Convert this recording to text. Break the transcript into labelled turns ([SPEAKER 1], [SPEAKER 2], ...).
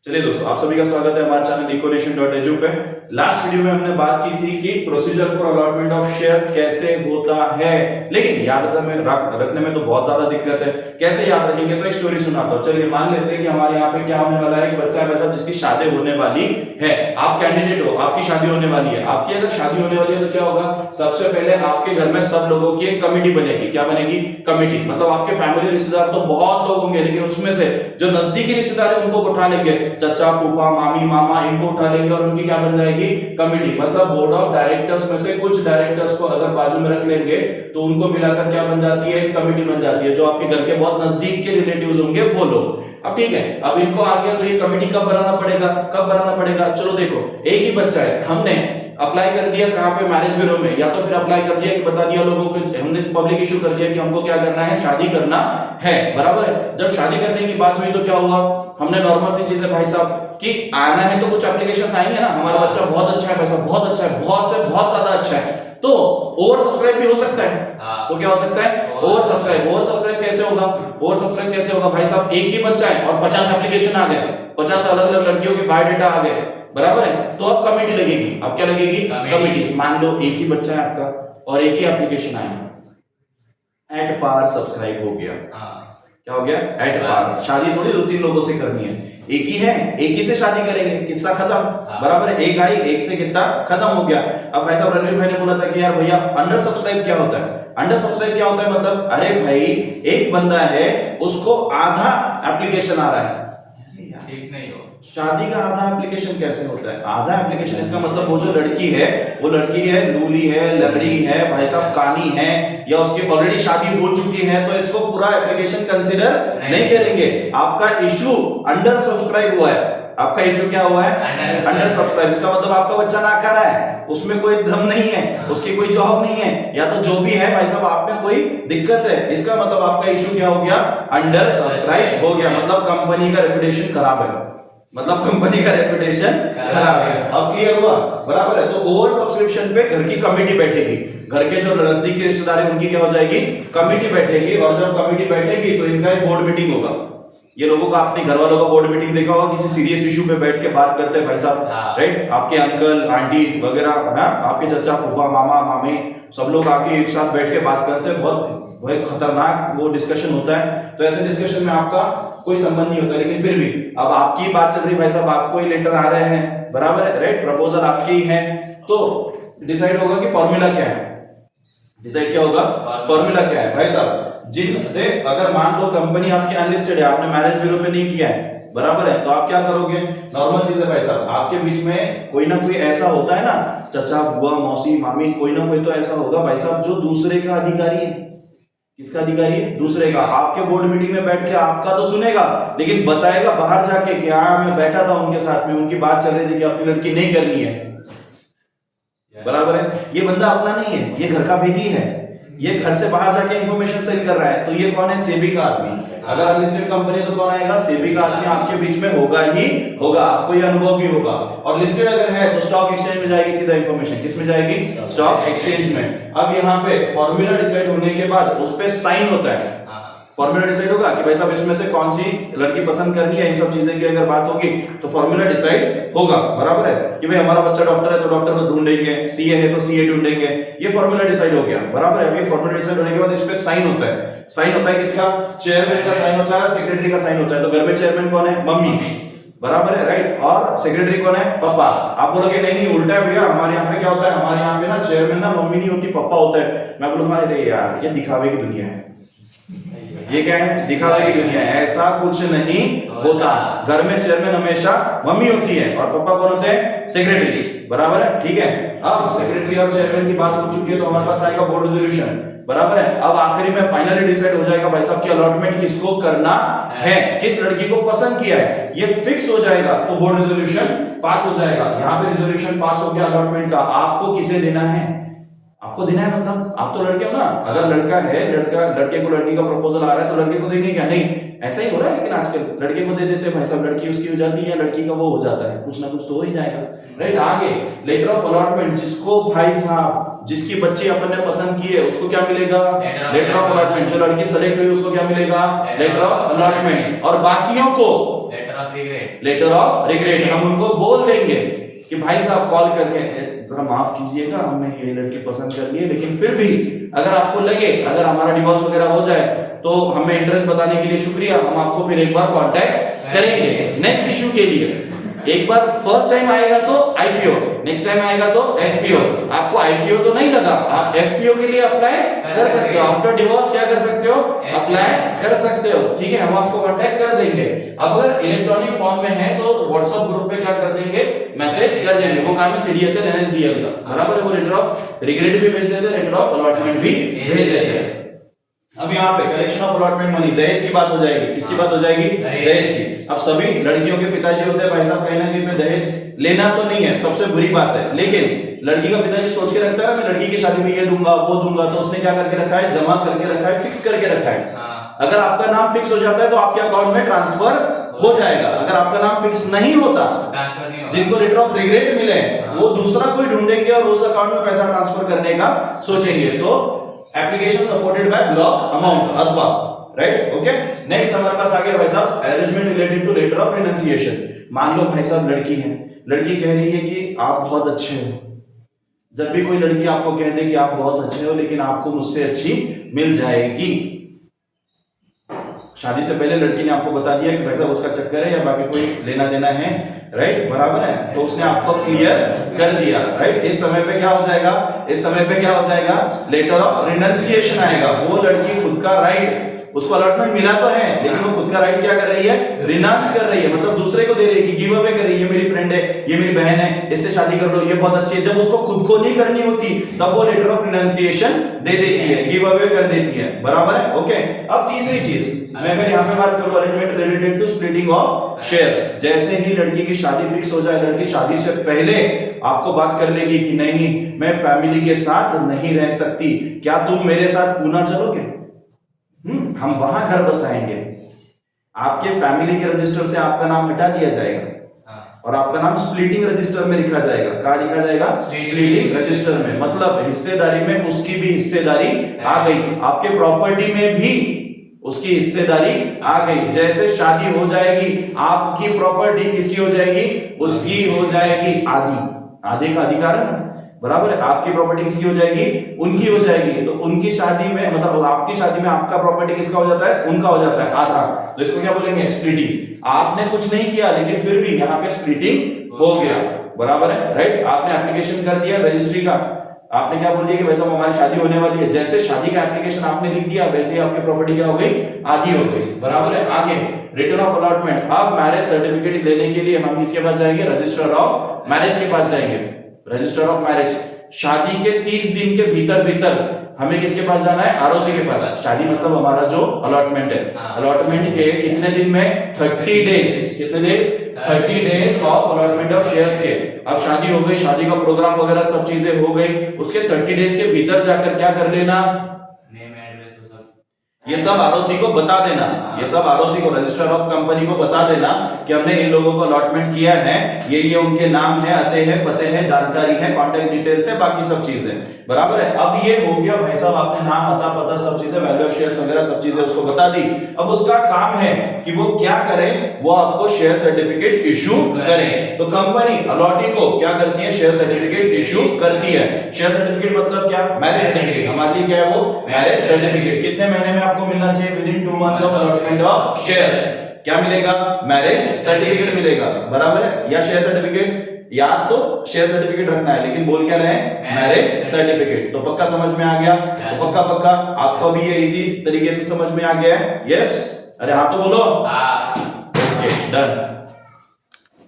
[SPEAKER 1] चलिए दोस्तों, आप सभी का स्वागत है हमारे चैनल ecoation.edu पे। लास्ट वीडियो में हमने बात की थी कि procedure for allotment of shares कैसे होता है, लेकिन याद रखने में तो बहुत ज्यादा दिक्कत है। कैसे याद रखेंगे? तो एक स्टोरी सुनाता हूं। चलिए मान लेते हैं कि हमारे यहाँ पे क्या होने वाला है कि बच्चा है वैसा जिसकी शादी होने वाली है। आप कैंडिडेट हो, आपकी शादी होने वाली है। आपकी अगर शादी होने वाली है तो क्या होगा? सबसे पहले आपके घर में सब लोगों की एक कमेटी बनेगी। क्या बनेगी? कमेटी। मतलब आपके फैमिली रिश्तेदार तो बहुत लोग होंगे, लेकिन उसमें से जो नजदीकी रिश्तेदार है उनको उठा लेंगे, चाचा फूफा मामी मामा, इनको उठा लेंगे और उनकी क्या बन जाएगी? कमेटी। मतलब बोर्ड ऑफ डायरेक्टर्स में से कुछ डायरेक्टर्स को अगर बाजू में रख लेंगे तो उनको मिलाकर क्या बन जाती है? कमेटी बन जाती है। जो आपके घर के बहुत नजदीक के रिलेटिव्स होंगे वो लोग। अब ठीक है, अब इनको आ गया तो ये कमेटी कब बनाना पड़ेगा? कब बनाना पड़ेगा? चलो देखो, एक ही बच्चा है, हमने अप्लाई कर दिया कहां पे? मैरिज ब्यूरो में, या तो फिर अप्लाई कर दिया कि बता दिया लोगों को, हमने पब्लिक इशू कर दिया कि हमको क्या करना है? शादी करना है। बराबर है। जब शादी करने की बात हुई तो क्या हुआ? हमने नॉर्मल सी चीज है भाई साहब कि आना है तो कुछ एप्लीकेशंस आएंगे ना, हमारा बच्चा बहुत अच्छा है भाई साहब, बहुत अच्छा है, बहुत से बहुत ज्यादा अच्छा है, तो ओवर सब्सक्राइब भी हो सकता है। तो क्या हो सकता है? Over subscribe. ओवर सब्सक्राइब कैसे होगा? ओवर सब्सक्राइब कैसे होगा भाई साहब? एक ही बच्चा है और 50 एप्लीकेशन आ गए, 50 अलग अलग लड़कियों के बायोडाटा आ गए। बराबर है। तो अब कमेटी लगेगी। अब क्या लगेगी? कमेटी। मान लो एक ही बच्चा है आपका और एक ही एप्लीकेशन आया, एट पार सब्सक्राइब हो गया। क्या हो गया? At par. शादी थोड़ी दो तीन लोगों से करनी है, एक ही है, एक ही से शादी करेंगे, किस्सा खत्म। बराबर है। एक आई, एक से कितना खत्म हो गया। अब भाई साहब रणवीर भाई ने बोला था कि यार भैया अंडर सब्सक्राइब क्या होता है? अंडर सब्सक्राइब क्या होता है? मतलब अरे भाई एक बंदा है, उसको आधा एप्लीकेशन आ रहा है,
[SPEAKER 2] फिक्स नहीं हो।
[SPEAKER 1] शादी का आधा एप्लीकेशन कैसे होता है? आधा एप्लीकेशन इसका मतलब वो जो लड़की है, वो लड़की है, लूली है, लंगड़ी है, भाई साहब कानी है, या उसकी ऑलरेडी शादी हो चुकी है, तो इसको पूरा एप्लीकेशन कंसीडर नहीं करेंगे। आपका इशू अंडर सब्सक्राइब हुआ है। आपका इशू क्या हुआ है? Under subscribe. इसका मतलब आपका बच्चा ना कर रहा है, उसमें कोई दम नहीं है, उसकी कोई जॉब नहीं है, या तो जो भी है भाई साहब आप में कोई दिक्कत है, इसका मतलब आपका इशू क्या हो गया? अंडर सब्सक्राइब हो गया। मतलब कंपनी का रेपुटेशन खराब है, मतलब कंपनी का रेपुटेशन खराब है। अब क्लियर हुआ? बराबर है। तो ओवर सब्सक्रिप्शन पे घर की कमेटी बैठेगी, घर के जो नजदीक के रिश्तेदार हैं उनकी क्या हो जाएगी? कमेटी बैठेगी। और जब कमेटी बैठेगी तो इनका एक बोर्ड मीटिंग होगा। ये लोगों का, अपने घर वालों का बोर्ड मीटिंग देखा होगा, किसी सीरियस इशू पे बैठ के बात करते हैं भाई साहब, राइट? आपके अंकल आंटी वगैरह, हाँ, आपके चाचा फूफा मामा मामी सब लोग आके एक साथ बैठ के बात करते हैं। बहुत खतरनाक वो डिस्कशन होता है। तो ऐसे डिस्कशन में आपका कोई संबंध नहीं होता, लेकिन फिर भी अब आपकी बात चल रही भाई साहब, आपको ही लेटर आ रहे हैं, बराबर है, राइट? प्रपोजल आपके ही है, तो डिसाइड होगा कि फॉर्मूला क्या है। डिसाइड क्या होगा? फॉर्मूला क्या है भाई साहब? अगर मान लो कंपनी आपकी अनलिस्टेड है, आपने मैरिज ब्यूरो पे नहीं किया है, बराबर है, तो आप क्या करोगे? नॉर्मल चीज है भाई साहब, आपके बीच में कोई ना कोई ऐसा होता है ना, चाचा बुआ मौसी मामी, कोई ना कोई तो ऐसा होगा भाई साहब जो दूसरे का अधिकारी है। किसका अधिकारी है? दूसरे का। आपके बोर्ड मीटिंग में बैठ के आपका तो सुनेगा, लेकिन बताएगा बाहर जाके कि हाँ मैं बैठा था उनके साथ में, उनकी बात चल रही थी कि अपनी लड़की नहीं करनी है। बराबर है। ये बंदा अपना नहीं है, ये घर का भेदी है, ये घर से बाहर जाके इंफॉर्मेशन सेल कर रहा है। तो ये कौन है? सेबी का आदमी। अगर अनलिस्टेड कंपनी है तो कौन आएगा? सेबी का आदमी आपके बीच में होगा ही होगा, आपको ये अनुभव भी होगा। और लिस्टेड अगर है तो स्टॉक एक्सचेंज में जाएगी सीधा इंफॉर्मेशन। किस में जाएगी? स्टॉक एक्सचेंज में। अब यहाँ पे फॉर्मूला डिसाइड होने के बाद उस पे साइन होता है। फॉर्मूला डिसाइड होगा कि भाई साहब इसमें से कौन सी लड़की पसंद करनी है, इन सब चीजें की अगर बात होगी तो फॉर्मूला डिसाइड होगा। बराबर है कि भाई हमारा बच्चा डॉक्टर है तो डॉक्टर को ढूंढेंगे, सीए है तो सीए ढूंढेंगे। ये फॉर्मूला डिसाइड हो गया। बराबर है। ये फॉर्मूला डिसाइड होने के बाद इस पे साइन होता है। साइन होता है किसका? चेयरमैन का साइन होता है, सेक्रेटरी का साइन होता है। तो घर में चेयरमैन कौन है? मम्मी। बराबर है, राइट? और सेक्रेटरी कौन है? पापा। आप बोलोगे नहीं नहीं उल्टा है भैया, हमारे यहाँ पे क्या होता है? हमारे यहाँ पे ना चेयरमैन ना मम्मी नहीं होती, पापा होता है। मैं बोलूंगा अरे यार ये दिखावे की दुनिया है। ये क्या है? दिखावे की दुनिया है। ऐसा कुछ नहीं होता। घर में चेयरमैन हमेशा मम्मी होती है और पापा कौन होते हैं? सेक्रेटरी। बराबर है, ठीक है। अब सेक्रेटरी और चेयरमैन की बात हो चुकी है तो हमारे पास आएगा बोर्ड रेजोल्यूशन। बराबर है। अब आखिरी में फाइनली डिसाइड हो जाएगा भाई साहब की अलॉटमेंट किसको करना है, किस लड़की को पसंद किया है, ये फिक्स हो जाएगा तो बोर्ड रेजोल्यूशन पास हो जाएगा। यहाँ पे रेजोल्यूशन पास हो गया अलॉटमेंट का। आपको किसे देना है? आपको देना है। मतलब आप तो लड़के हो ना, अगर लड़का है, लड़के को लड़की का प्रपोजल आ रहा है तो लड़के को देंगे क्या? नहीं, ऐसा ही हो रहा है। लेकिन आजकल लड़के को दे देते हैं भाई साहब, लड़की उसकी हो जाती है, लड़की का वो हो जाता है, कुछ ना कुछ तो हो ही जाएगा, राइट? आगे लेटर ऑफ अलॉटमेंट, जिसको भाई साहब जिसकी बच्ची अपन ने पसंद की है उसको क्या मिलेगा? Letter of allotment. जो लड़की सेलेक्ट हुई उसको क्या मिलेगा? Letter of allotment. और बाकियों को
[SPEAKER 2] regret.
[SPEAKER 1] Letter of regret. हम उनको बोल देंगे कि भाई साहब कॉल करके जरा माफ कीजिएगा, हमने ये लड़की पसंद कर ली है, लेकिन फिर भी अगर आपको लगे अगर हमारा डिवोर्स वगैरह हो जाए तो हमें इंटरेस्ट बताने के लिए शुक्रिया, हम आपको फिर एक बार कांटेक्ट करेंगे नेक्स्ट इशू के लिए। एक बार फर्स्ट टाइम आएगा तो आईपीओ, नेक्स्ट टाइम आएगा तो एफपीओ। आपको आईपीओ तो नहीं लगा, आप एफपीओ के लिए अप्लाई कर सकते हो। आफ्टर डिवोर्स क्या कर सकते हो, अप्लाई कर सकते हो। ठीक है, हम आपको कांटेक्ट कर देंगे। अब अगर इलेक्ट्रॉनिक फॉर्म में है तो व्हाट्सएप ग्रुप पे क्या कर देंगे, मैसेज कर देंगे। वो काम है सीडीएसएल एनएसडीएल का, बराबर है। वो लेटर ऑफ रिग्रेट भी भेज देते हैं, लेटर ऑफ अलॉटमेंट भी भेज देते हैं। अब यहाँ पे कलेक्शन ऑफ अलॉटमेंट मनी, दहेज की बात हो जाएगी। किसकी बात हो जाएगी, दहेज की। अब सभी लड़कियों के पिताजी होते हैं भाई साहब कहीं ना कहीं पे दहेज लेना तो नहीं है, सबसे बुरी बात है, लेकिन लड़की का पिताजी सोच के रखता है मैं लड़की की शादी में ये दूंगा वो दूंगा, तो उसने क्या करके रखा है, जमा करके रखा है, फिक्स करके रखा है। अगर आपका नाम फिक्स हो जाता है तो आपके अकाउंट में ट्रांसफर हो जाएगा। अगर आपका नाम फिक्स नहीं होता, जिनको लेटर ऑफ रिग्रेट मिले वो दूसरा कोई ढूंढेंगे और उस अकाउंट में पैसा ट्रांसफर करने का सोचेंगे। तो application supported by block amount ASBA, right, okay. Next हमारे पास आ गया भाई साहब arrangement related to letter of renunciation. मान लो भाई साहब लड़की है, लड़की कह रही है कि आप बहुत अच्छे हो। जब भी कोई लड़की आपको कह दे कि आप बहुत अच्छे हो लेकिन आपको मुझसे अच्छी मिल जाएगी, शादी से पहले लड़की ने आपको बता दिया कि भाई साहब उसका चक्कर है या बाकी कोई लेना देना है, राइट, बराबर है, तो उसने आपको क्लियर कर दिया, राइट। इस समय पे क्या हो जाएगा, इस समय पे क्या हो जाएगा, लेटर ऑफ रिनंसिएशन आएगा। वो लड़की खुद का राइट, उसको अलॉटमेंट मिला तो है लेकिन वो खुद का राइट क्या कर रही है, रिनाउंस कर रही है, मतलब दूसरे को दे रही है कि गिव अवे कर रही है, मेरी फ्रेंड है, ये मेरी बहन है, इससे शादी कर लो, ये बहुत अच्छी है। जब उसको खुद को नहीं करनी होती तब वो लेटर ऑफ रिनंसिएशन दे देती है, गिव अवे कर देती है, बराबर है, ओके। अब तीसरी चीज मैं अगर यहाँ पे बात करूं arrangement related to splitting of shares. जैसे ही लड़की की शादी फिक्स हो जाए, लड़की शादी से पहले आपको बात कर लेगी कि नहीं नहीं मैं फैमिली के साथ नहीं रह सकती, क्या तुम मेरे साथ पूना चलोगे, हम वहां घर बसाएंगे। आपके फैमिली के रजिस्टर से आपका नाम हटा दिया जाएगा और आपका नाम स्प्लिटिंग रजिस्टर में लिखा जाएगा। कहाँ लिखा जाएगा, स्प्लिटिंग रजिस्टर में। मतलब हिस्सेदारी में उसकी भी हिस्सेदारी आ गई, आपके प्रॉपर्टी में भी उसकी हिस्सेदारी आ गई। जैसे शादी हो जाएगी आपकी प्रॉपर्टी किसकी हो जाएगी, उसकी हो जाएगी आधी, आधे का अधिकार है ना, बराबर है। आपकी प्रॉपर्टी किसकी हो जाएगी, उनकी हो जाएगी। तो उनकी शादी में मतलब आपकी शादी में आपका प्रॉपर्टी किसका हो जाता है, उनका हो जाता है आधा। तो इसको क्या बोलेंगे, स्प्लिटिंग। आपने कुछ नहीं किया लेकिन फिर भी यहाँ पे स्प्लिटिंग हो गया, बराबर है, राइट। आपने एप्लीकेशन कर दिया रजिस्ट्री का, आपने क्या बोल दिया कि वैसा हमारी शादी होने वाली है। जैसे शादी का एप्लीकेशन आपने लिख दिया वैसे ही आपकी प्रॉपर्टी क्या हो गई, आधी हो गई, बराबर है। आगे रिटर्न ऑफ अलॉटमेंट। अब मैरिज सर्टिफिकेट लेने के लिए हम किसके पास जाएंगे, रजिस्टर ऑफ मैरिज के पास जाएंगे। रजिस्टर ऑफ मैरिज, शादी के 30 दिन के भीतर हमें किसके पास जाना है, आरओसी के पास। शादी मतलब हमारा जो अलॉटमेंट है, अलॉटमेंट के कितने दिन में, 30 डेज। कितने days, 30 days of allotment of shares के। अब शादी हो गई, शादी का प्रोग्राम वगैरह सब चीजें हो गई, उसके 30 डेज के भीतर जाकर क्या कर लेना, ये सब आरओसी को बता देना, ये सब आरओसी को, रजिस्टर ऑफ कंपनी को बता देना कि हमने इन लोगों को अलॉटमेंट किया है, ये उनके नाम है, आते हैं, पते हैं, जानकारी है, कांटेक्ट डिटेल्स है, बाकी सब चीजें, बराबर है। अब ये हो गया भाई साहब, आपने नाम, आता, पता, सब चीजें, वैल्यू ऑफ शेयर्स वगैरह सब चीजें उसको बता दी। अब उसका काम है कि वो क्या करे, वो आपको शेयर सर्टिफिकेट इशू करे। तो कंपनी अलॉटी को क्या करती है, शेयर सर्टिफिकेट इशू करती है। शेयर सर्टिफिकेट मतलब क्या, मैरिज सर्टिफिकेट। हमारे लिए क्या है वो, मैरिज सर्टिफिकेट। कितने महीने में आपको मिलना चाहिए, with in 2 months of allotment of shares. क्या मिलेगा, मैरिज सर्टिफिकेट मिलेगा, बराबर है। या शेयर सर्टिफिकेट, याद तो शेयर सर्टिफिकेट रखना है लेकिन बोल क्या रहे हैं, मैरिज सर्टिफिकेट। तो पक्का समझ में आ गया, तो पक्का आपको भी ये इजी तरीके से समझ में आ गया है, यस। अरे हाँ तो बोलो, ओके डन।